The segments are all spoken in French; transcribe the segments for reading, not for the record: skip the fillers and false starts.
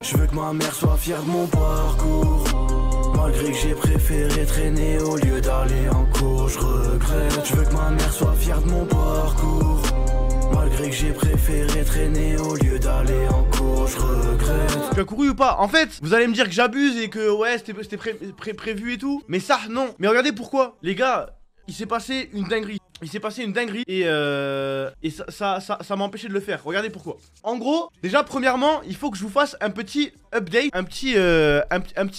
Je veux que ma mère soit fière de mon parcours. Malgré que j'ai préféré traîner au lieu d'aller en cours, je regrette. Je veux que ma mère soit fière de mon parcours. Malgré que j'ai préféré traîner au lieu d'aller en cours, je regrette. Tu as couru ou pas? En fait, vous allez me dire que j'abuse et que ouais, c'était prévu et tout. Mais ça, non. Mais regardez pourquoi. Les gars, il s'est passé une dinguerie. Il s'est passé une dinguerie et ça m'a empêché de le faire. Regardez pourquoi. En gros, déjà premièrement, il faut que je vous fasse un petit update, un petit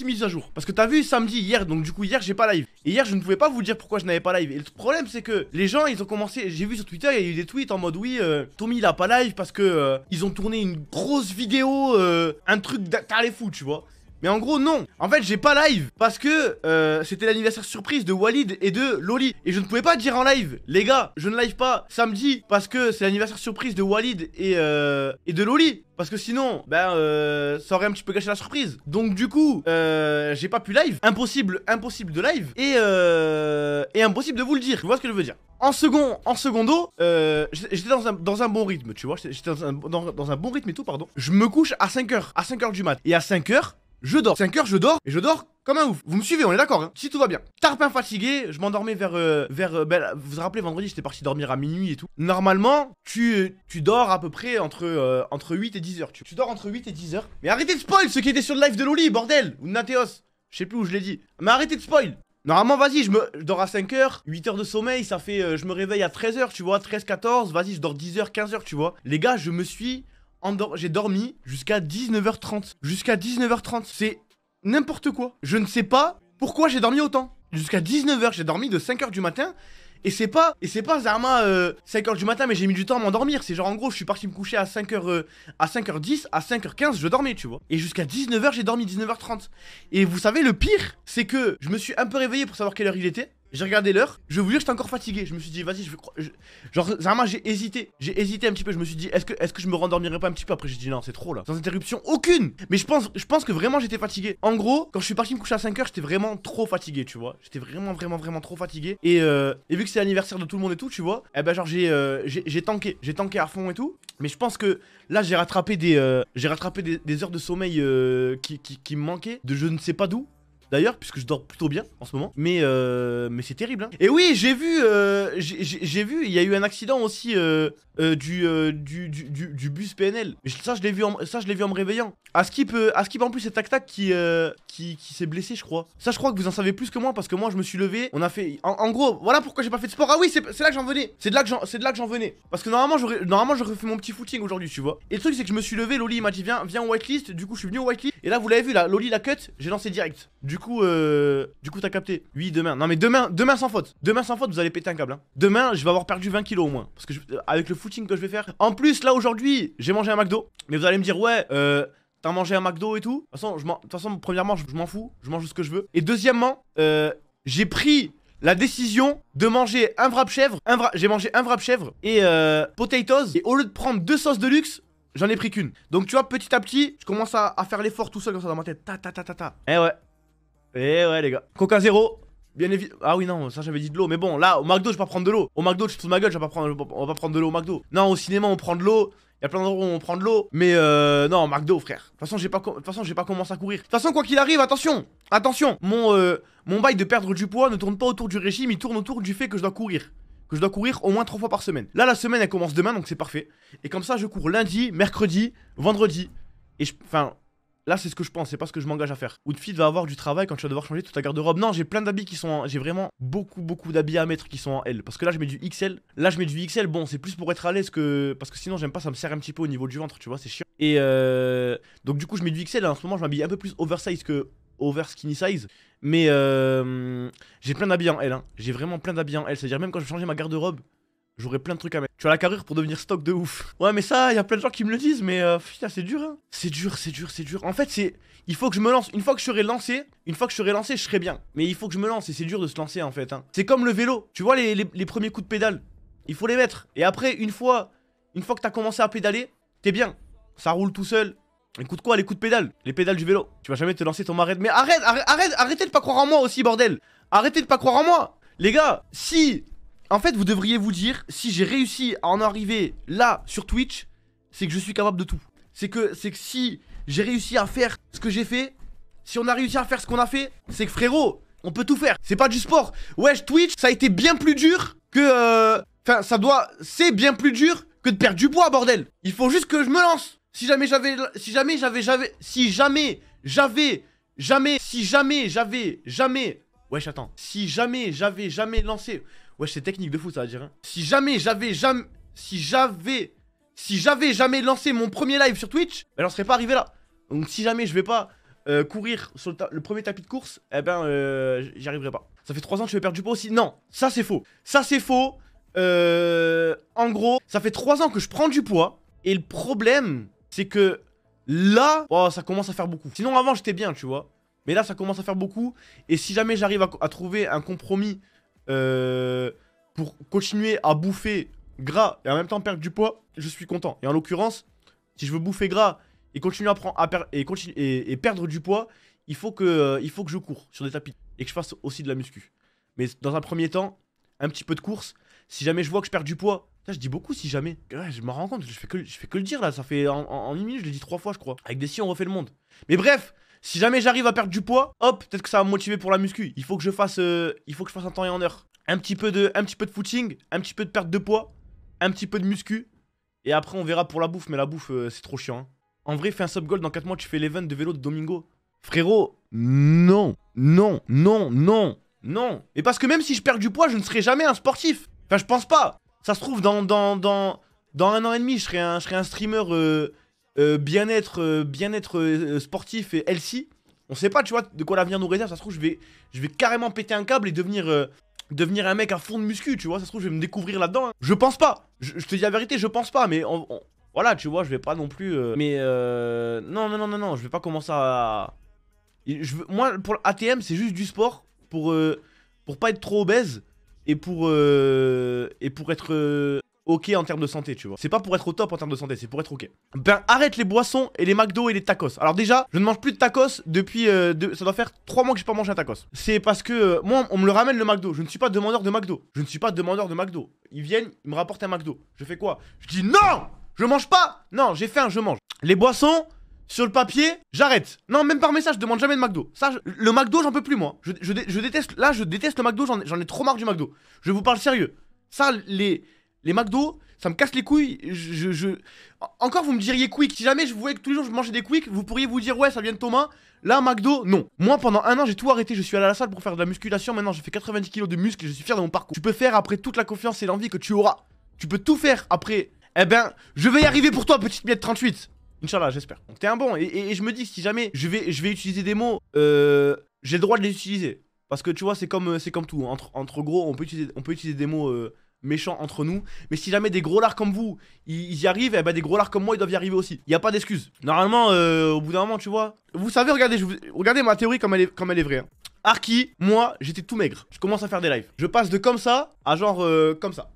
mise à jour. Parce que t'as vu samedi hier, donc du coup hier j'ai pas live. Et hier je ne pouvais pas vous dire pourquoi je n'avais pas live. Et le problème c'est que les gens ils ont commencé, j'ai vu sur Twitter, il y a eu des tweets en mode oui, Tommy il a pas live parce que ils ont tourné une grosse vidéo, un truc t'as les fous, tu vois. Mais en gros non, en fait j'ai pas live parce que c'était l'anniversaire surprise de Walid et de Loli. Et je ne pouvais pas dire en live, les gars, je ne live pas samedi parce que c'est l'anniversaire surprise de Walid et de Loli. Parce que sinon, ben ça aurait un petit peu gâché la surprise. Donc du coup, j'ai pas pu live. Impossible de live. Et impossible de vous le dire. Tu vois ce que je veux dire? En secondo, j'étais dans un bon rythme, tu vois. J'étais dans un bon rythme et tout, pardon. Je me couche à 5h du mat. Et à 5h, je dors. 5h, je dors. Et je dors comme un ouf. Vous me suivez, on est d'accord, hein? Si tout va bien. Tarpin fatigué, je m'endormais vers ben, vous vous rappelez, vendredi, j'étais parti dormir à minuit et tout. Normalement, tu dors à peu près entre 8 et 10h. Tu dors entre 8 et 10h. Mais arrêtez de spoil ceux qui étaient sur le live de Loli, bordel! Ou de Nateos. Je sais plus où je l'ai dit. Mais arrêtez de spoil. Normalement, vas-y, je dors à 5h, 8h de sommeil, ça fait, je me réveille à 13h, tu vois, 13, 14, vas-y, je dors 10h, 15h, tu vois. Les gars, j'ai dormi jusqu'à 19h30. Jusqu'à 19h30, c'est n'importe quoi. Je ne sais pas pourquoi j'ai dormi autant. Jusqu'à 19h, j'ai dormi de 5h du matin. Et c'est pas Zarma 5h du matin mais j'ai mis du temps à m'endormir. C'est genre en gros je suis parti me coucher à 5h10, à 5h15 je dormais tu vois. Et jusqu'à 19h j'ai dormi 19h30. Et vous savez le pire c'est que je me suis un peu réveillé pour savoir quelle heure il était. J'ai regardé l'heure, je vais vous dire j'étais encore fatigué. Je me suis dit vas-y genre Zarma j'ai hésité un petit peu. Je me suis dit est-ce que je me rendormirais pas un petit peu. Après j'ai dit non c'est trop là. Sans interruption aucune. Mais je pense que vraiment j'étais fatigué. En gros quand je suis parti me coucher à 5h j'étais vraiment trop fatigué tu vois. J'étais vraiment trop fatigué. Et vu que c'est l'anniversaire de tout le monde et tout tu vois. Eh ben genre j'ai tanké à fond et tout. Mais je pense que là j'ai rattrapé des heures de sommeil qui me manquaient. De je ne sais pas d'où. D'ailleurs, puisque je dors plutôt bien en ce moment. Mais c'est terrible, hein. Et oui, j'ai vu, il y a eu un accident aussi du bus PNL. Mais ça, je l'ai vu en me réveillant. Askip en plus, c'est Tac Tac qui s'est blessé, je crois. Ça, je crois que vous en savez plus que moi, parce que moi, je me suis levé. On a fait. En gros, voilà pourquoi j'ai pas fait de sport. Ah oui, c'est là que j'en venais. C'est de là que j'en venais. Parce que normalement, j'aurais fait mon petit footing aujourd'hui, tu vois. Et le truc, c'est que je me suis levé. Loli, il m'a dit, viens au whitelist. Du coup, je suis venu au whitelist. Et là, vous l'avez vu, là, Loli, la cut, j'ai lancé direct. Du coup, t'as capté. Oui, demain. Non, mais demain sans faute. Demain sans faute, vous allez péter un câble. Hein. Demain, je vais avoir perdu 20 kilos au moins. Parce que avec le footing que je vais faire. En plus, là, aujourd'hui, j'ai mangé un McDo. Mais vous allez me dire, ouais, t'as mangé un McDo et tout. De toute façon, premièrement, je m'en fous. Je mange ce que je veux. Et deuxièmement, j'ai pris la décision de manger un wrap chèvre. J'ai mangé un wrap chèvre et potatoes. Et au lieu de prendre 2 sauces de luxe, j'en ai pris qu'une. Donc, tu vois, petit à petit, je commence à faire l'effort tout seul comme ça dans ma tête. Ta. Eh ouais, les gars. Coca zéro. Bien évidemment. Ah oui, non, ça j'avais dit de l'eau. Mais bon, là, au McDo, je vais pas prendre de l'eau. Au McDo, je te fous de ma gueule, on va pas prendre de l'eau au McDo. Non, au cinéma, on prend de l'eau. Il y a plein d'endroits où on prend de l'eau. Mais non, McDo, frère. De toute façon, j'ai pas commencé à courir. De toute façon, quoi qu'il arrive, attention. Mon bail de perdre du poids ne tourne pas autour du régime, il tourne autour du fait que je dois courir. Que je dois courir au moins 3 fois par semaine. Là, la semaine, elle commence demain, donc c'est parfait. Et comme ça, je cours lundi, mercredi, vendredi. Et là, c'est ce que je pense, c'est pas ce que je m'engage à faire. Outfit va avoir du travail quand tu vas devoir changer toute ta garde-robe. Non, j'ai plein d'habits qui sont en... J'ai vraiment beaucoup d'habits à mettre qui sont en L. Parce que là, je mets du XL. Bon, c'est plus pour être à l'aise que... Parce que sinon, j'aime pas, ça me serre un petit peu au niveau du ventre, tu vois, c'est chiant. Et donc, du coup, je mets du XL. Et en ce moment, je m'habille un peu plus oversize que over skinny size. Mais j'ai plein d'habits en L, hein. J'ai vraiment plein d'habits en L. C'est-à-dire, même quand je vais changer ma garde-robe, j'aurais plein de trucs à mettre. Tu as la carrure pour devenir stock de ouf. Ouais, mais ça, il y a plein de gens qui me le disent, mais putain, c'est dur, hein. C'est dur. En fait, il faut que je me lance. Une fois que je serai lancé, je serai bien. Mais il faut que je me lance et c'est dur de se lancer en fait, hein. C'est comme le vélo. Tu vois les premiers coups de pédale, il faut les mettre. Et après, une fois que t'as commencé à pédaler, t'es bien. Ça roule tout seul. Écoute quoi, les coups de pédale, les pédales du vélo. Tu vas jamais te lancer ton marais. Mais arrêtez de pas croire en moi aussi, bordel. Arrêtez de pas croire en moi. Les gars, si... En fait, vous devriez vous dire, si j'ai réussi à en arriver là, sur Twitch, c'est que je suis capable de tout. C'est que si j'ai réussi à faire ce que j'ai fait, si on a réussi à faire ce qu'on a fait, c'est que frérot, on peut tout faire. C'est pas du sport. Wesh, Twitch, ça a été bien plus dur que... Enfin, c'est bien plus dur que de perdre du poids, bordel. Il faut juste que je me lance. Si jamais j'avais jamais lancé... Wesh, c'est technique de fou, ça va dire, hein. Si j'avais jamais lancé mon premier live sur Twitch, ben j'en serais pas arrivé là. Donc si jamais je vais pas courir sur le premier tapis de course, eh ben j'y arriverai pas. Ça fait 3 ans que je vais perdre du poids aussi. Non, ça c'est faux. Ça c'est faux. En gros, ça fait 3 ans que je prends du poids. Et le problème, c'est que là, oh, ça commence à faire beaucoup. Sinon avant j'étais bien, tu vois. Mais là ça commence à faire beaucoup. Et si jamais j'arrive à trouver un compromis pour continuer à bouffer gras et en même temps perdre du poids, je suis content. Et en l'occurrence, si je veux bouffer gras et continuer et perdre du poids, il faut que je cours sur des tapis et que je fasse aussi de la muscu. Mais dans un premier temps, un petit peu de course. Si jamais je vois que je perds du poids, ça je dis beaucoup si jamais. Ouais, je me rends compte, je fais que le dire là. Ça fait en 1 minute, je l'ai dit 3 fois je crois. Avec des si on refait le monde. Mais bref, si jamais j'arrive à perdre du poids, hop, peut-être que ça va me motiver pour la muscu. Il faut que je fasse en temps et en heure. Un petit peu de footing, un petit peu de perte de poids, un petit peu de muscu. Et après on verra pour la bouffe, mais la bouffe c'est trop chiant, hein. En vrai, fais un sub gold, dans 4 mois tu fais l'event de vélo de Domingo. Frérot, non, non, non, non, non. Et parce que même si je perds du poids, je ne serai jamais un sportif. Enfin, je pense pas. Ça se trouve, dans 1 an et demi, je serai un streamer bien-être sportif et healthy. On sait pas, tu vois, de quoi l'avenir nous réserve. Ça se trouve, je vais carrément péter un câble et devenir un mec à fond de muscu, tu vois. Ça se trouve, je vais me découvrir là-dedans, hein. Je pense pas. Je te dis la vérité, je pense pas. Mais voilà, tu vois, je vais pas non plus... non, je vais pas commencer à... Moi, pour l'ATM, c'est juste du sport pour pas être trop obèse et pour être ok en termes de santé, tu vois. C'est pas pour être au top en termes de santé, c'est pour être ok. Ben, arrête les boissons et les McDo et les tacos. Alors déjà, je ne mange plus de tacos depuis... ça doit faire 3 mois que j'ai pas mangé un tacos. C'est parce que moi, on me le ramène le McDo. Je ne suis pas demandeur de McDo. Je ne suis pas demandeur de McDo. Ils viennent, ils me rapportent un McDo. Je fais quoi? Je dis non! Je mange pas! Non, j'ai faim, je mange. Les boissons, sur le papier, j'arrête. Non, même par message, je demande jamais de McDo. Ça, le McDo, j'en peux plus, moi. Je déteste, là, je déteste le McDo, j'en ai trop marre du McDo. Je vous parle sérieux. Ça, les McDo, ça me casse les couilles. Encore, vous me diriez Quick. Si jamais je voyais que tous les jours je mangeais des Quick, vous pourriez vous dire, ouais, ça vient de Thomas. Là, McDo, non. Moi, pendant 1 an, j'ai tout arrêté. Je suis allé à la salle pour faire de la musculation. Maintenant, j'ai fait 90 kilos de muscles et je suis fier de mon parcours. Tu peux faire après toute la confiance et l'envie que tu auras. Tu peux tout faire après. Eh ben, je vais y arriver pour toi, petite miette 38. Inch'Allah, j'espère. Donc t'es un bon. Et je me dis que si jamais je vais utiliser des mots, j'ai le droit de les utiliser. Parce que tu vois, c'est comme tout. Entre gros, on peut utiliser des mots méchants entre nous. Mais si jamais des gros lards comme vous, ils y arrivent, eh ben des gros lards comme moi, ils doivent y arriver aussi. Il n'y a pas d'excuse. Normalement, au bout d'un moment, tu vois. Vous savez, regardez ma théorie comme elle est vraie, hein. Arki, moi, j'étais tout maigre. Je commence à faire des lives. Je passe de comme ça à genre comme ça.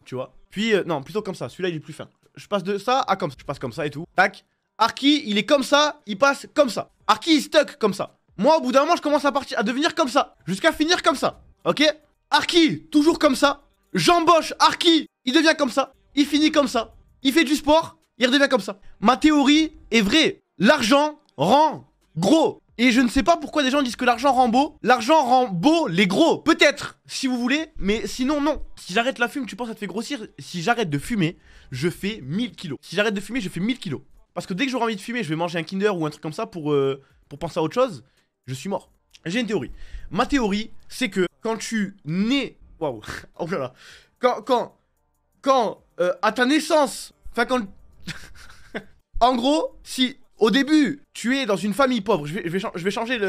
Tu vois. Puis, non, plutôt comme ça. Celui-là, il est plus fin. Je passe de ça à comme ça. Je passe comme ça et tout. Tac. Arki, il est comme ça. Il passe comme ça. Arki, il stuck comme ça. Moi, au bout d'un moment, je commence à devenir comme ça. Jusqu'à finir comme ça. Ok? Arki, toujours comme ça. J'embauche Arki. Il devient comme ça. Il finit comme ça. Il fait du sport. Il redevient comme ça. Ma théorie est vraie. L'argent rend gros. Et je ne sais pas pourquoi des gens disent que l'argent rend beau. L'argent rend beau les gros. Peut-être, si vous voulez, mais sinon non. Si j'arrête la fume, tu penses que ça te fait grossir? Si j'arrête de fumer, je fais 1000 kilos. Si j'arrête de fumer, je fais 1000 kilos. Parce que dès que j'aurai envie de fumer, je vais manger un Kinder ou un truc comme ça pour penser à autre chose. Je suis mort. J'ai une théorie. Ma théorie, c'est que quand tu nais... Waouh. Oh là là. Quand à ta naissance... Enfin, quand... En gros, si... Au début, tu es dans une famille pauvre. Je vais changer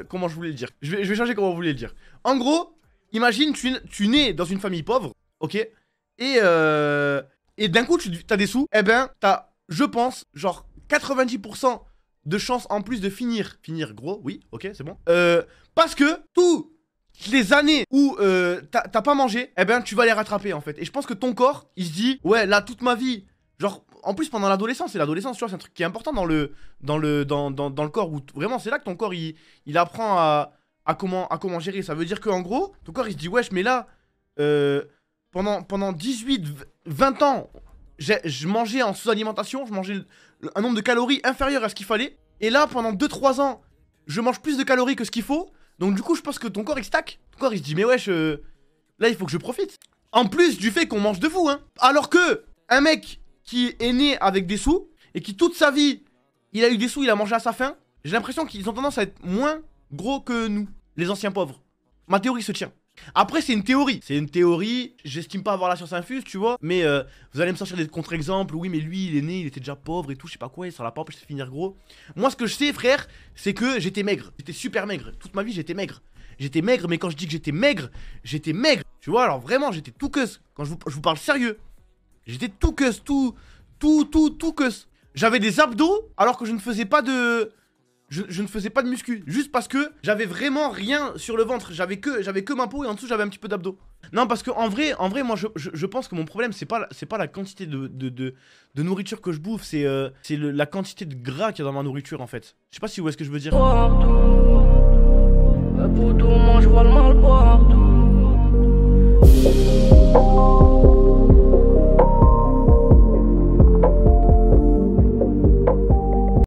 comment je voulais le dire. Je vais changer comment vous voulez le dire. En gros, imagine, tu nais dans une famille pauvre, ok? Et d'un coup, t'as des sous. Eh ben, t'as, je pense, genre 90% de chances en plus de finir gros. Oui, ok, c'est bon. Parce que toutes les années où t'as pas mangé, eh ben, tu vas les rattraper en fait. Et je pense que ton corps, il se dit, ouais, là, toute ma vie, genre... En plus pendant l'adolescence, et l'adolescence, tu vois, c'est un truc qui est important dans le corps, où vraiment c'est là que ton corps il apprend à comment gérer. Ça veut dire qu'en gros, ton corps il se dit wesh, mais là pendant 18, 20 ans, je mangeais en sous-alimentation, je mangeais un nombre de calories inférieur à ce qu'il fallait. Et là, pendant 2-3 ans, je mange plus de calories que ce qu'il faut. Donc du coup, je pense que ton corps, il stack. Ton corps, il se dit, mais wesh, là, il faut que je profite. En plus du fait qu'on mange de fou, hein. Alors que un mec qui est né avec des sous, et qui toute sa vie, il a eu des sous, il a mangé à sa faim, j'ai l'impression qu'ils ont tendance à être moins gros que nous, les anciens pauvres. Ma théorie se tient. Après, c'est une théorie. C'est une théorie, j'estime pas avoir la science infuse, tu vois. Mais vous allez me sortir des contre-exemples. Oui, mais lui, il est né, il était déjà pauvre et tout, je sais pas quoi, et ça l'a pas empêché de finir gros. Moi, ce que je sais, frère, c'est que j'étais maigre. J'étais super maigre. Toute ma vie, j'étais maigre. J'étais maigre, mais quand je dis que j'étais maigre, j'étais maigre. Tu vois, alors vraiment, j'étais tout queuse. Quand je vous parle sérieux, j'étais tout queuse, tout queuse. J'avais des abdos alors que je ne faisais pas de... Je ne faisais pas de muscu, juste parce que j'avais vraiment rien sur le ventre. J'avais que ma peau et en dessous j'avais un petit peu d'abdos. Non, parce que en vrai moi je pense que mon problème c'est pas la quantité de nourriture que je bouffe, c'est la quantité de gras qu'il y a dans ma nourriture en fait. Je sais pas si vous voyez ce que je veux dire.